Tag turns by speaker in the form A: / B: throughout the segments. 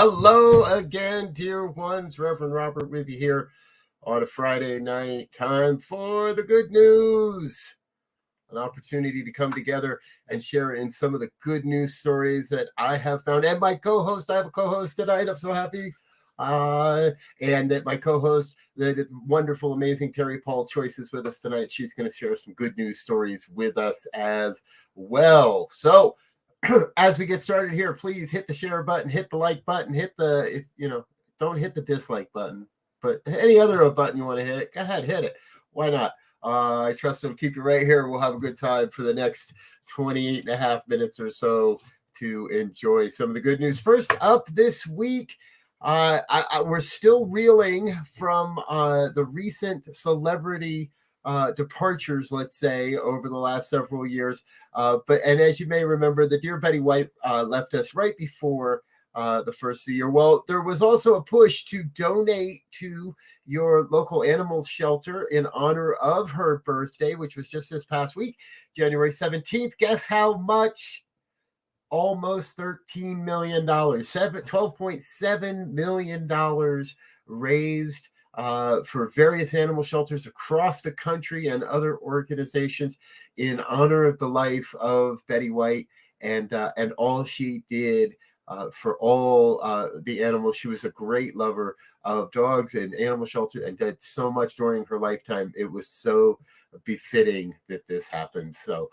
A: Hello again, dear ones. Reverend Robert with you here on a Friday night. Time for the good news. An opportunity to come together and share in some of the good news stories that I have found. And my co-host, I have a co-host tonight. I'm so happy. And that my co-host, the wonderful, amazing Terry Paul Choyce is with us tonight. She's going to share some good news stories with us as well. So, as we get started here, please hit the share button, hit the like button, don't hit the dislike button, but any other button you want to hit, go ahead, hit it. Why not? I trust it'll keep you right here. We'll have a good time for the next 28 and a half minutes or so to enjoy some of the good news. First up this week, we're still reeling from the recent celebrity departures, let's say, over the last several years. But as you may remember, the dear Betty White left us right before the first of the year. Well, there was also a push to donate to your local animal shelter in honor of her birthday, which was just this past week, January 17th. Guess how much? Almost $13 million, $12.7 million raised for various animal shelters across the country and other organizations in honor of the life of Betty White and all she did for all the animals. She was a great lover of dogs and animal shelter and did so much during her lifetime. It was so befitting that this happened. So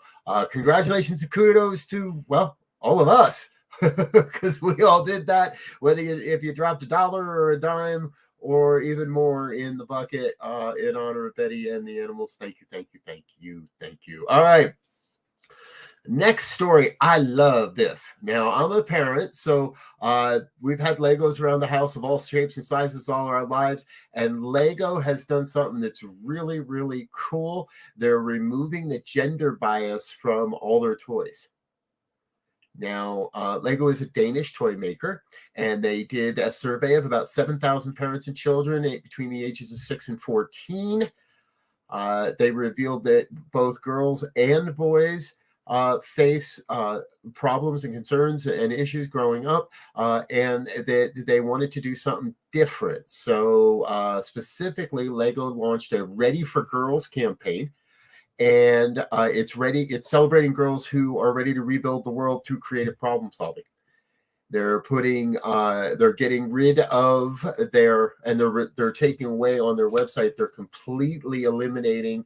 A: congratulations and kudos to, well, all of us, because we all did that, whether if you dropped $1 or a dime or even more in the bucket in honor of Betty and the animals. Thank you, thank you, thank you, thank you. All right. Next story. I love this. Now, I'm a parent, so we've had Legos around the house of all shapes and sizes all our lives, and Lego has done something that's really, really cool. They're removing the gender bias from all their toys. Now, Lego is a Danish toy maker, and they did a survey of about 7,000 parents and children between the ages of 6 and 14. They revealed that both girls and boys face problems and concerns and issues growing up, and that they wanted to do something different. So specifically, Lego launched a Ready for Girls campaign. And it's celebrating girls who are ready to rebuild the world through creative problem solving. They're getting rid of they're taking away on their website, they're completely eliminating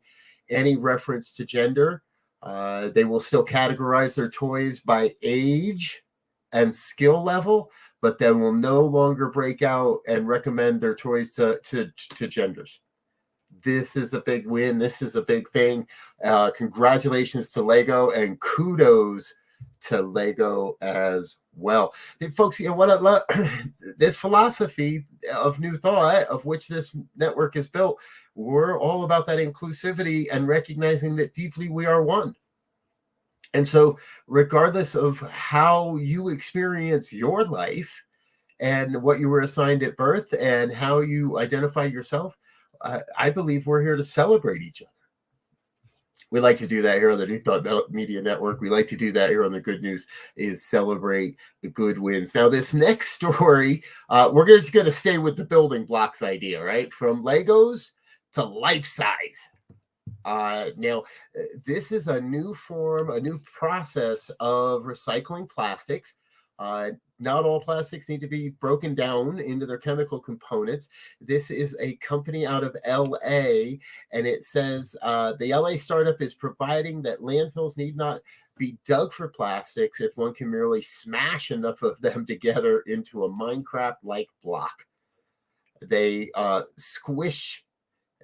A: any reference to gender. They will still categorize their toys by age and skill level, but they will no longer break out and recommend their toys to genders. This is a big win. This is a big thing. Congratulations to Lego and kudos to Lego as well. Hey, folks, you know what I love? This philosophy of New Thought, of which this network is built, we're all about that inclusivity and recognizing that deeply we are one. And so regardless of how you experience your life and what you were assigned at birth and how you identify yourself, I believe we're here to celebrate each other. We like to do that here on the New Thought Media Network. We like to do that here on the Good News, is celebrate the good wins. Now, this next story, we're just going to stay with the building blocks idea, right? From Legos to life size. Now, this is a new process of recycling plastics. Not all plastics need to be broken down into their chemical components. This is a company out of LA, and it says the LA startup is providing that landfills need not be dug for plastics if one can merely smash enough of them together into a Minecraft-like block. They squish,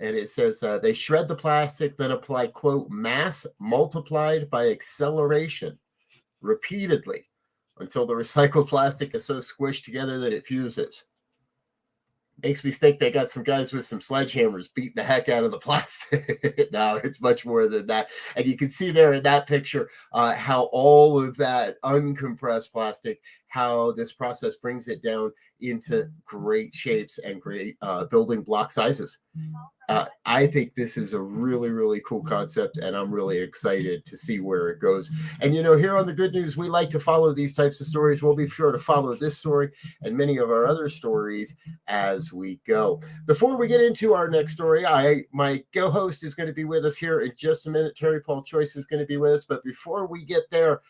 A: and it says they shred the plastic, then apply, quote, mass multiplied by acceleration repeatedly until the recycled plastic is so squished together that it fuses. Makes me think they got some guys with some sledgehammers beating the heck out of the plastic. No, it's much more than that. And you can see there in that picture how all of that uncompressed plastic how this process brings it down into great shapes and great building block sizes. I think this is a really, really cool concept, and I'm really excited to see where it goes. And, here on the Good News, we like to follow these types of stories. We'll be sure to follow this story and many of our other stories as we go. Before we get into our next story, my co-host is going to be with us here in just a minute. Terry Paul Choyce is going to be with us. But before we get there,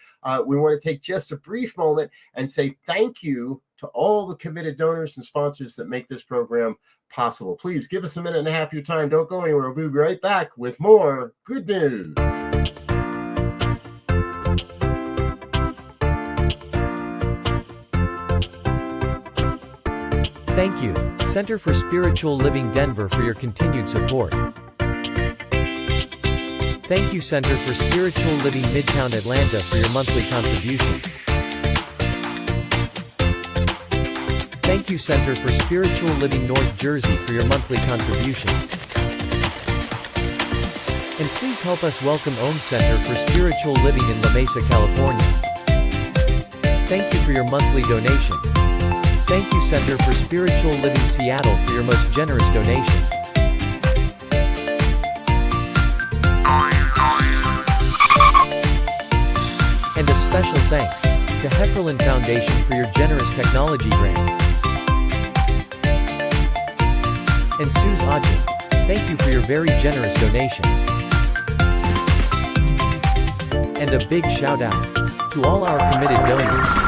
A: we want to take just a brief moment and say thank you to all the committed donors and sponsors that make this program possible. Please give us a minute and a half of your time. Don't go anywhere. We'll be right back with more Good News.
B: Thank you, Center for Spiritual Living Denver, for your continued support. Thank you, Center for Spiritual Living Midtown Atlanta, for your monthly contribution. Thank you, Center for Spiritual Living North Jersey, for your monthly contribution. And please help us welcome Om Center for Spiritual Living in La Mesa, California. Thank you for your monthly donation. Thank you, Center for Spiritual Living Seattle, for your most generous donation. And a special thanks to Heckerland Foundation for your generous technology grant. And Suze Ajin, thank you for your very generous donation. And a big shout out to all our committed donors.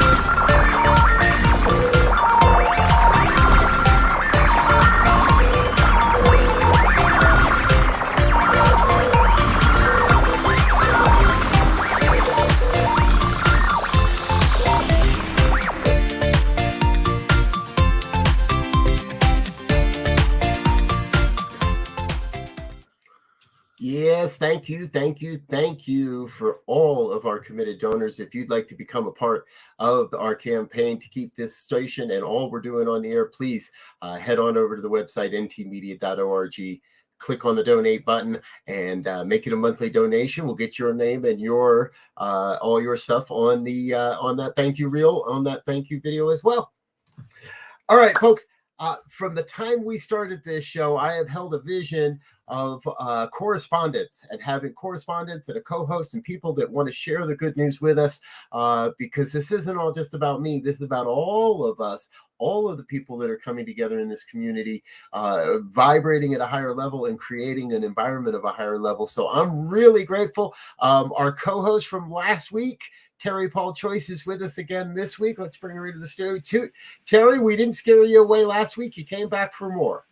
A: Yes, thank you for all of our committed donors. If you'd like to become a part of our campaign to keep this station and all we're doing on the air, please head on over to the website ntmedia.org, click on the donate button, and make it a monthly donation. We'll get your name and your all your stuff on the on that thank you reel, on that thank you video as well. All right, folks. From the time we started this show, I have held a vision of correspondence and having correspondents and a co-host and people that want to share the good news with us, because this isn't all just about me. This is about all of us, all of the people that are coming together in this community, vibrating at a higher level and creating an environment of a higher level. So I'm really grateful. Our co-host from last week, Terry Paul Choyce, is with us again this week. Let's bring her into the studio too. Terry, we didn't scare you away last week. You came back for more.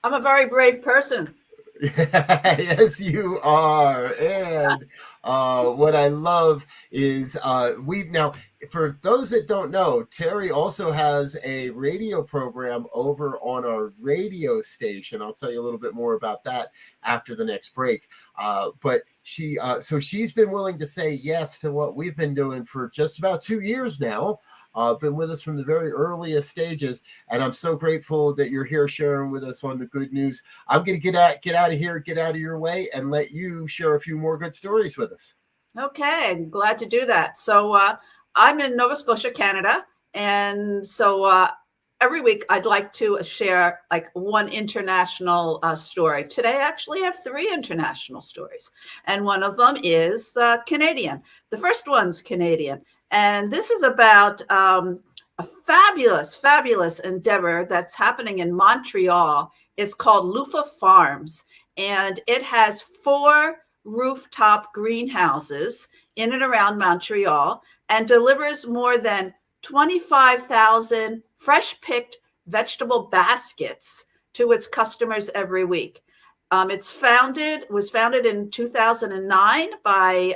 C: I'm a very brave person.
A: Yes, you are. And what I love is now, for those that don't know, Terry also has a radio program over on our radio station. I'll tell you a little bit more about that after the next break. But she's been willing to say yes to what we've been doing for just about 2 years now. Been with us from the very earliest stages, and I'm so grateful that you're here sharing with us on the good news. I'm going to get out of here, get out of your way, and let you share a few more good stories with us.
C: Okay, I'm glad to do that. So I'm in Nova Scotia, Canada, and so every week I'd like to share like one international story. Today I actually have 3 international stories, and one of them is Canadian. The first one's Canadian. And this is about a fabulous endeavor that's happening in Montreal. It's called Lufa Farms, and it has 4 rooftop greenhouses in and around Montreal and delivers more than 25,000 fresh-picked vegetable baskets to its customers every week. It was founded in 2009 by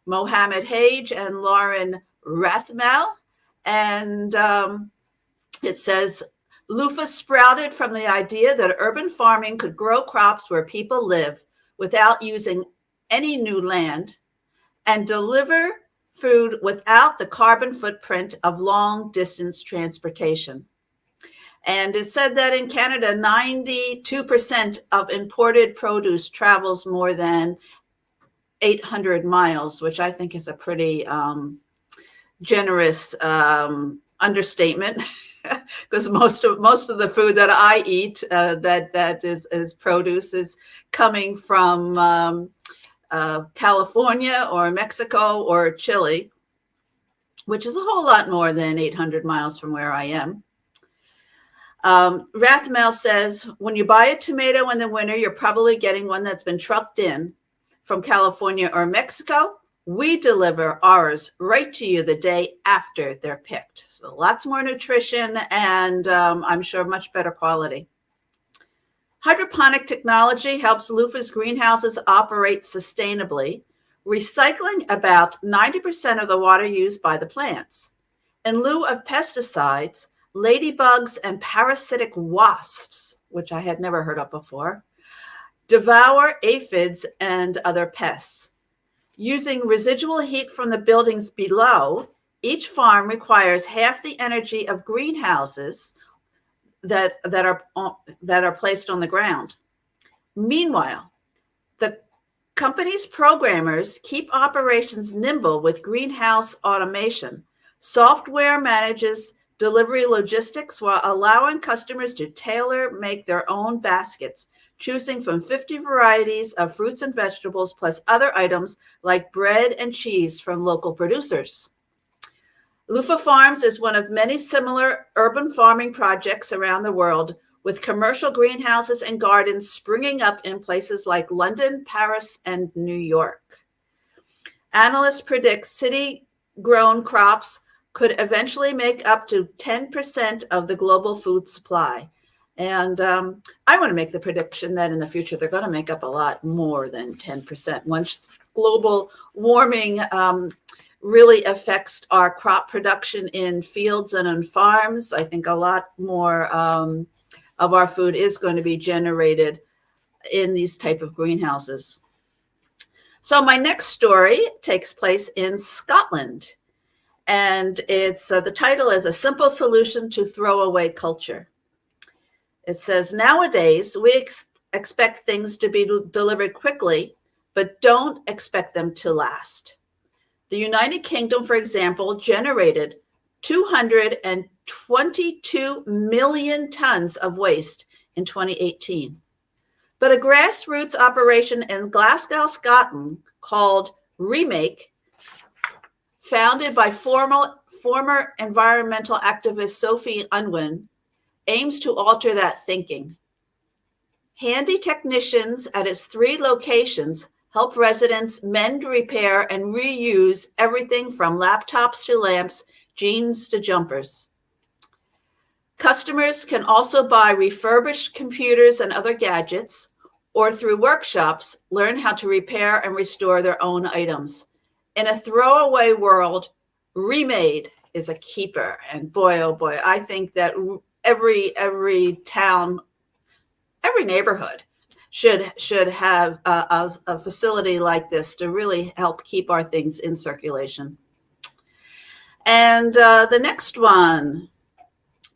C: Mohammed Hage and Lauren Rathmel. And it says, Lufa sprouted from the idea that urban farming could grow crops where people live without using any new land and deliver food without the carbon footprint of long distance transportation. And it said that in Canada, 92% of imported produce travels more than 800 miles, which I think is a pretty generous understatement, because most of the food that I eat that is produce is coming from California or Mexico or Chile, which is a whole lot more than 800 miles from where I am. Rathmel says, when you buy a tomato in the winter, you're probably getting one that's been trucked in from California or Mexico. We deliver ours right to you the day after they're picked. So lots more nutrition and I'm sure much better quality. Hydroponic technology helps loofah's greenhouses operate sustainably, recycling about 90% of the water used by the plants. In lieu of pesticides, ladybugs and parasitic wasps, which I had never heard of before, devour aphids and other pests. Using residual heat from the buildings below, each farm requires half the energy of greenhouses that are placed on the ground. Meanwhile, the company's programmers keep operations nimble with greenhouse automation. Software manages delivery logistics while allowing customers to tailor-make their own baskets, choosing from 50 varieties of fruits and vegetables, plus other items like bread and cheese from local producers. Loofah Farms is one of many similar urban farming projects around the world, with commercial greenhouses and gardens springing up in places like London, Paris, and New York. Analysts predict city-grown crops could eventually make up to 10% of the global food supply. And I want to make the prediction that in the future, they're going to make up a lot more than 10%. Once global warming really affects our crop production in fields and on farms, I think a lot more of our food is going to be generated in these type of greenhouses. So my next story takes place in Scotland. And it's the title is A Simple Solution to Throwaway Culture. It says, nowadays, we expect things to be delivered quickly, but don't expect them to last. The United Kingdom, for example, generated 222 million tons of waste in 2018. But a grassroots operation in Glasgow, Scotland, called Remake, founded by former environmental activist Sophie Unwin, aims to alter that thinking. Handy technicians at its 3 locations help residents mend, repair, and reuse everything from laptops to lamps, jeans to jumpers. Customers can also buy refurbished computers and other gadgets, or through workshops, learn how to repair and restore their own items. In a throwaway world, remade is a keeper. And boy, oh boy, I think that every town, every neighborhood should have a facility like this to really help keep our things in circulation. And the next one,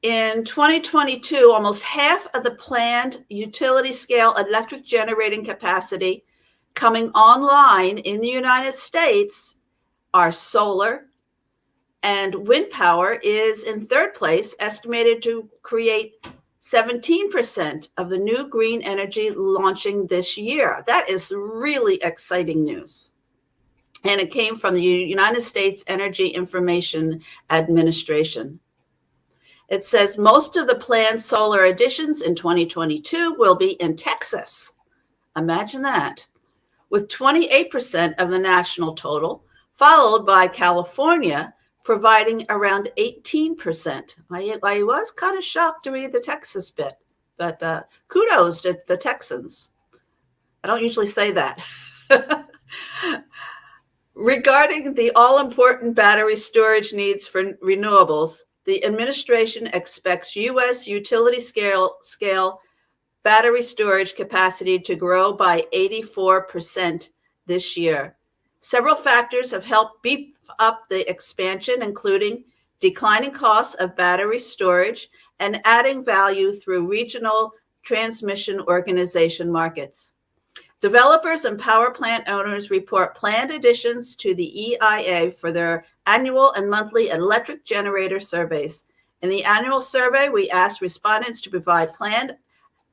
C: in 2022, almost half of the planned utility scale electric generating capacity coming online in the United States are solar, and wind power is in 3rd place, estimated to create 17% of the new green energy launching this year. That is really exciting news. And it came from the United States Energy Information Administration. It says most of the planned solar additions in 2022 will be in Texas. Imagine that. With 28% of the national total, followed by California, providing around 18%. I was kind of shocked to read the Texas bit, but kudos to the Texans. I don't usually say that. Regarding the all-important battery storage needs for renewables, the administration expects U.S. utility scale battery storage capacity to grow by 84% this year. Several factors have helped beef up the expansion, including declining costs of battery storage and adding value through regional transmission organization markets. Developers and power plant owners report planned additions to the EIA for their annual and monthly electric generator surveys. In the annual survey, we asked respondents to provide planned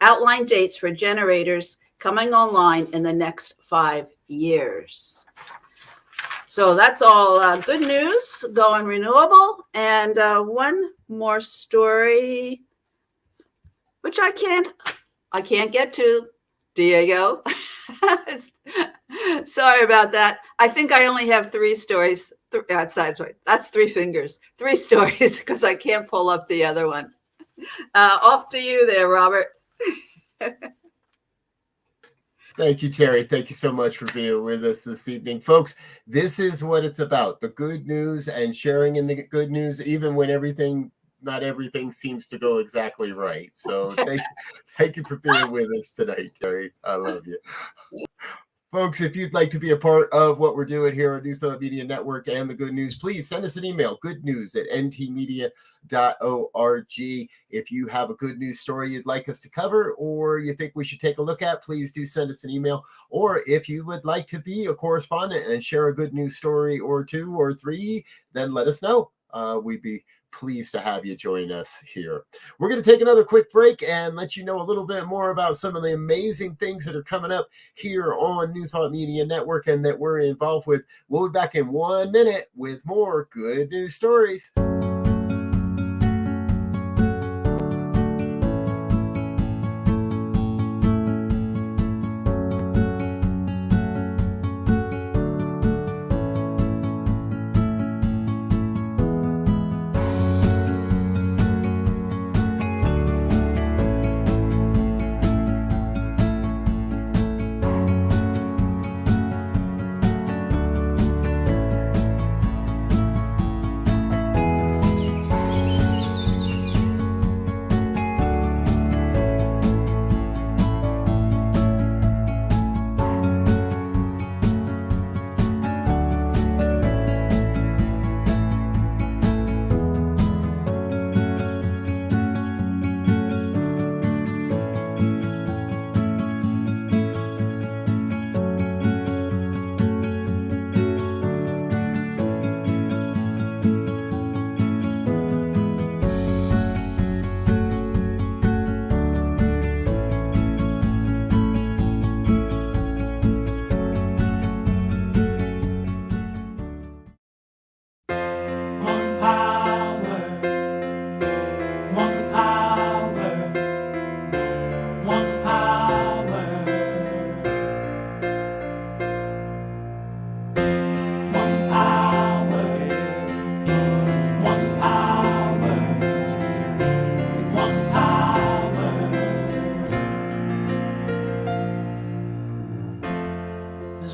C: outline dates for generators coming online in the next 5 years. So that's all good news going renewable. And one more story, which I can't get to, Diego. Sorry about that. I think I only have 3 stories. That's 3 fingers. 3 stories because I can't pull up the other one. Off to you there, Robert.
A: Thank you, Terry. Thank you so much for being with us this evening. Folks, this is what it's about, the good news and sharing in the good news, even when not everything seems to go exactly right. So thank you for being with us tonight, Terry. I love you. Folks, if you'd like to be a part of what we're doing here on New Thought Media Network and the Good News, please send us an email, goodnews@ntmedia.org. If you have a good news story you'd like us to cover or you think we should take a look at, please do send us an email. Or if you would like to be a correspondent and share a good news story or 2 or 3, then let us know. We'd be pleased to have you join us here. We're going to take another quick break and let you know a little bit more about some of the amazing things that are coming up here on New Thought Media Network and that we're involved with. We'll be back in 1 minute with more good news stories.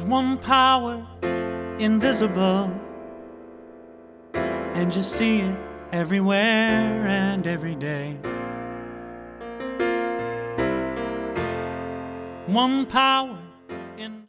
D: One power, invisible, and you see it everywhere and every day. One power in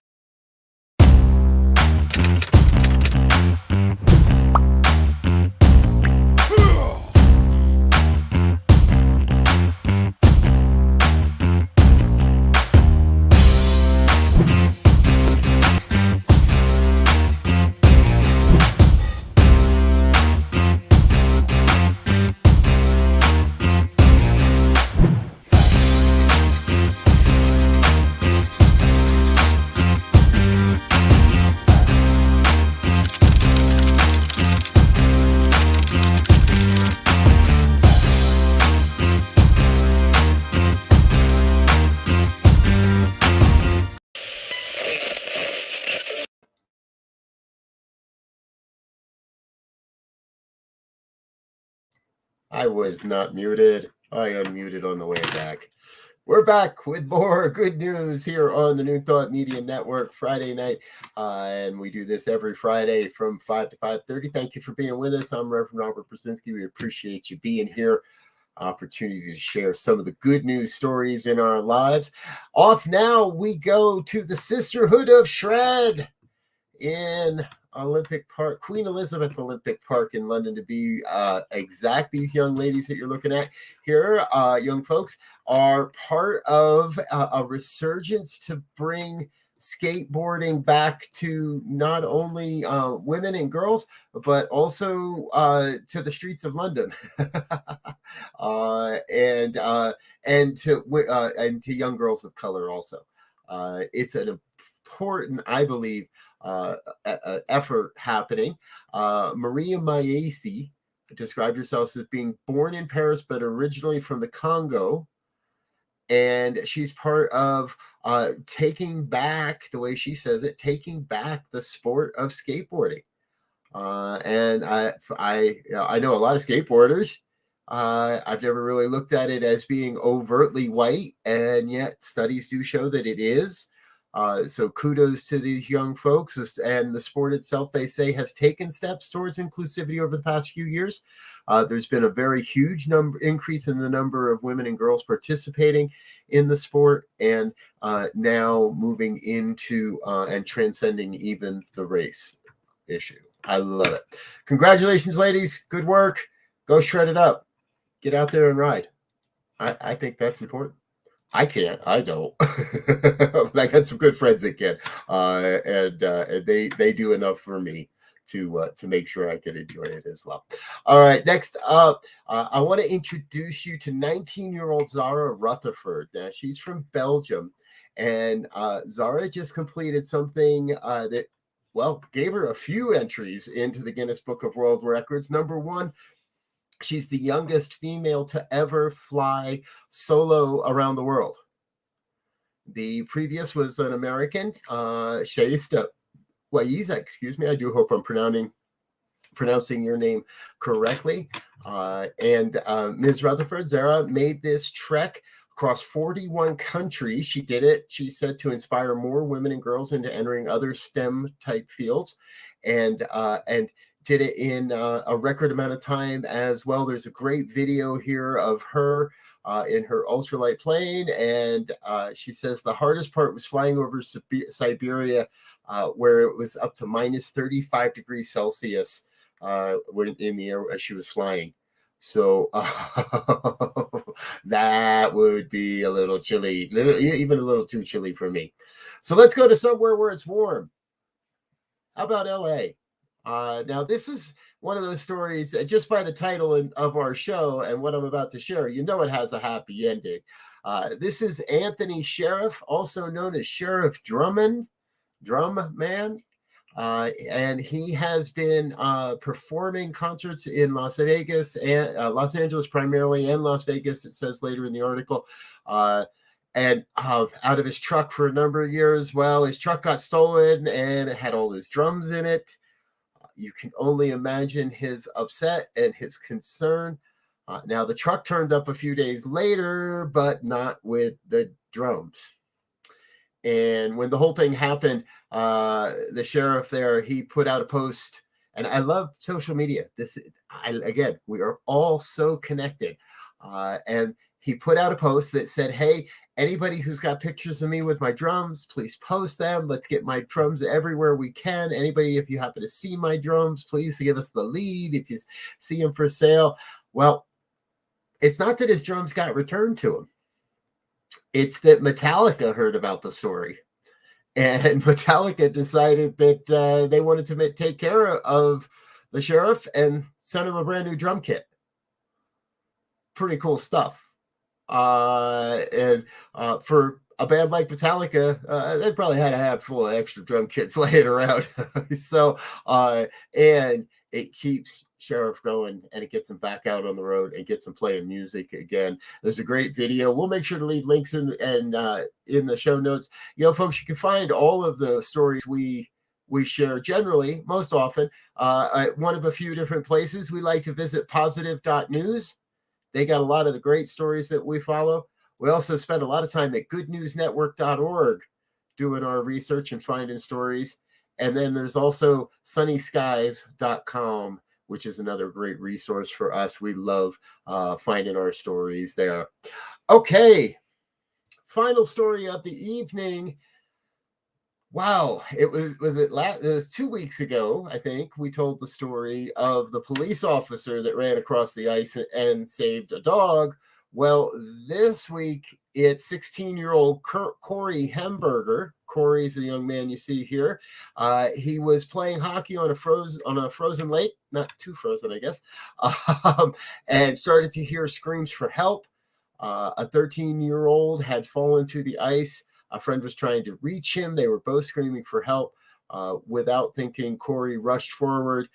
A: I was not muted. I unmuted on the way back. We're back with more good news here on the New Thought Media Network Friday night. And we do this every Friday from 5 to 5:30. Thank you for being with us. I'm Reverend Robert Brzezinski. We appreciate you being here. Opportunity to share some of the good news stories in our lives. Off now, we go to the Sisterhood of Shred in Olympic Park, Queen Elizabeth Olympic Park in London to be exact. These young ladies that you're looking at here, young folks, are part of a resurgence to bring skateboarding back to not only women and girls, but also to the streets of London, and to young girls of color also. It's an important, I believe, effort happening. Maria Mayesi described herself as being born in Paris, but originally from the Congo. And she's part of taking back, the way she says it, taking back the sport of skateboarding. And I know a lot of skateboarders. I've never really looked at it as being overtly white, and yet studies do show that it is. So kudos to these young folks, and the sport itself, they say, has taken steps towards inclusivity over the past few years. There's been a very huge increase in the number of women and girls participating in the sport, and now moving into and transcending even the race issue. I love it. Congratulations, ladies. Good work. Go shred it up. Get out there and ride. I think that's important. I can't. I don't. But I got some good friends that can, and they do enough for me to make sure I can enjoy it as well. All right. Next up, I want to introduce you to 19-year-old Zara Rutherford. Now, she's from Belgium, and Zara just completed something that, well, gave her a few entries into the Guinness Book of World Records. Number one, she's the youngest female to ever fly solo around the world. The previous was an American, Shaista Waiza, excuse me. I do hope I'm pronouncing your name correctly. And Ms. Rutherford, Zara, made this trek across 41 countries. She did it, she said, to inspire more women and girls into entering other STEM-type fields, and did it in a record amount of time as well. There's a great video here of her in her ultralight plane, and she says the hardest part was flying over Siberia, where it was up to minus 35 degrees Celsius when in the air as she was flying. So that would be a little chilly, even a little too chilly for me. So let's go to somewhere where it's warm. How about LA? Now, this is one of those stories, just by the title of our show and what I'm about to share, you know it has a happy ending. This is Anthony Sheriff, also known as Sheriff Drum Man. And he has been performing concerts in Las Vegas and Los Angeles primarily, and Las Vegas, it says later in the article. And out of his truck for a number of years. Well, his truck got stolen and it had all his drums in it. You can only imagine his upset and his concern. Now, the truck turned up a few days later, but not with the drums. And when the whole thing happened, the sheriff there, he put out a post, and I love social media. Again, we are all so connected. And he put out a post that said, hey, anybody who's got pictures of me with my drums, please post them. Let's get my drums everywhere we can. Anybody, if you happen to see my drums, please give us the lead if you see them for sale. Well, it's not that his drums got returned to him. It's that Metallica heard about the story. And Metallica decided that they wanted to take care of the sheriff and send him a brand new drum kit. Pretty cool stuff. And for a band like Metallica, they probably had a handful of extra drum kits laying around. So, and it keeps Sheriff going, and it gets him back out on the road and gets him playing music again. There's a great video. We'll make sure to leave links in the show notes. You know, folks, you can find all of the stories we share generally, most often, at one of a few different places. We like to visit positive.news. They got a lot of the great stories that we follow. We also spend a lot of time at goodnewsnetwork.org doing our research and finding stories. And then there's also sunnyskies.com, which is another great resource for us. We love finding our stories there. Okay, final story of the evening. Wow, it was 2 weeks ago, I think, we told the story of the police officer that ran across the ice and saved a dog. Well, this week it's 16-year-old Corey Hemberger. Corey's the young man you see here. He was playing hockey on a frozen lake, not too frozen, I guess, and started to hear screams for help. A 13-year-old had fallen through the ice. A friend was trying to reach him. They were both screaming for help. Without thinking, Corey rushed forward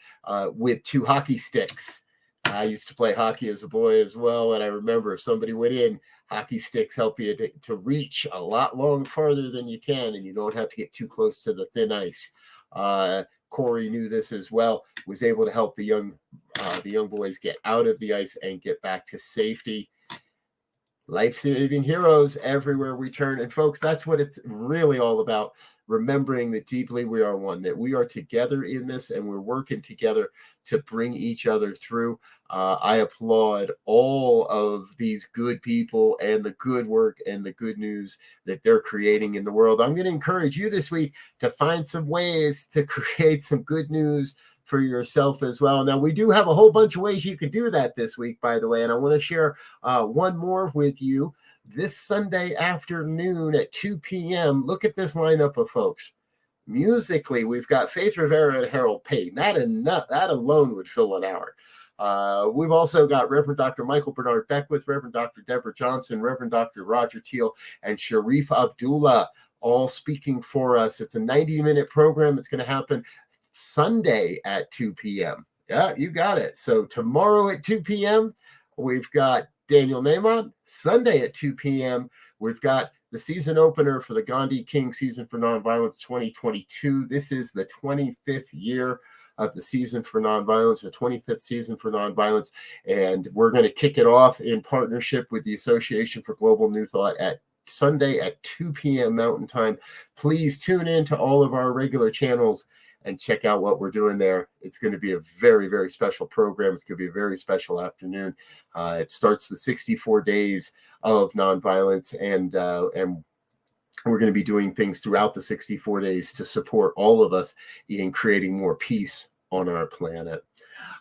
A: with 2 hockey sticks. I used to play hockey as a boy as well, and I remember if somebody went in, hockey sticks help you to reach a lot farther than you can, and you don't have to get too close to the thin ice. Corey knew this as well, was able to help the young boys get out of the ice and get back to safety. Life-saving heroes everywhere we turn. And folks, that's what it's really all about. Remembering that deeply we are one, that we are together in this and we're working together to bring each other through. I applaud all of these good people and the good work and the good news that they're creating in the world. I'm going to encourage you this week to find some ways to create some good news for yourself as well. Now, we do have a whole bunch of ways you could do that this week, by the way, and I want to share one more with you. This Sunday afternoon at 2 p.m., look at this lineup of folks. Musically, we've got Faith Rivera and Harold Payton. That alone would fill an hour. We've also got Reverend Dr. Michael Bernard Beckwith, Reverend Dr. Deborah Johnson, Reverend Dr. Roger Teal, and Sharif Abdullah all speaking for us. It's a 90-minute program. It's going to happen Sunday at 2 p.m. Yeah, you got it. So tomorrow at 2 p.m., we've got Daniel Nahmod. Sunday at 2 p.m., we've got the season opener for the Gandhi King Season for Nonviolence 2022. This is the 25th year of the Season for Nonviolence, the 25th Season for Nonviolence, and we're going to kick it off in partnership with the Association for Global New Thought at Sunday at 2 p.m. Mountain Time. Please tune in to all of our regular channels and check out what we're doing there. It's going to be a very, very special program. It's going to be a very special afternoon. It starts the 64 days of nonviolence, and we're going to be doing things throughout the 64 days to support all of us in creating more peace on our planet.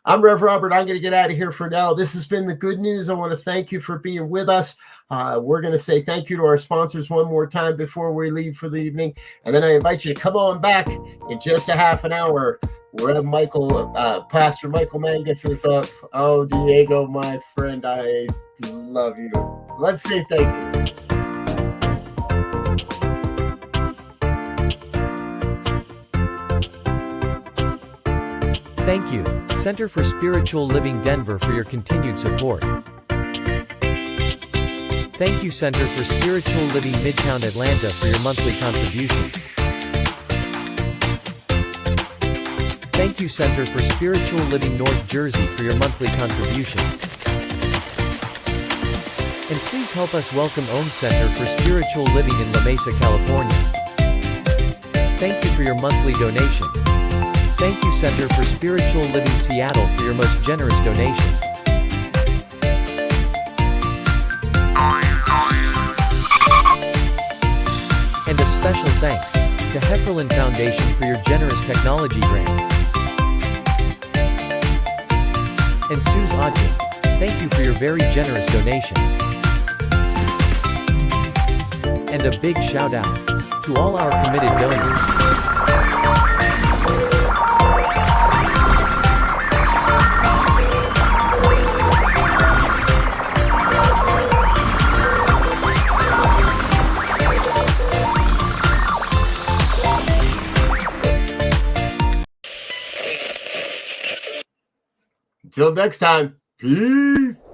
A: I'm Rev Robert. I'm going to get out of here for now. This has been the Good News. I want to thank you for being with us. We're going to say thank you to our sponsors one more time before we leave for the evening. And then I invite you to come on back in just a half an hour. Pastor Michael Mangus is up. Oh, Diego, my friend, I love you. Let's say thank you.
B: Thank you, Center for Spiritual Living Denver, for your continued support. Thank you, Center for Spiritual Living Midtown Atlanta, for your monthly contribution. Thank you, Center for Spiritual Living North Jersey, for your monthly contribution. And please help us welcome Om Center for Spiritual Living in La Mesa, California. Thank you for your monthly donation. Thank you, Center for Spiritual Living Seattle, for your most generous donation. And a special thanks to Hefferland Foundation for your generous technology grant. And Suze Odkin, thank you for your very generous donation. And a big shout out to all our committed donors.
A: Until next time, peace.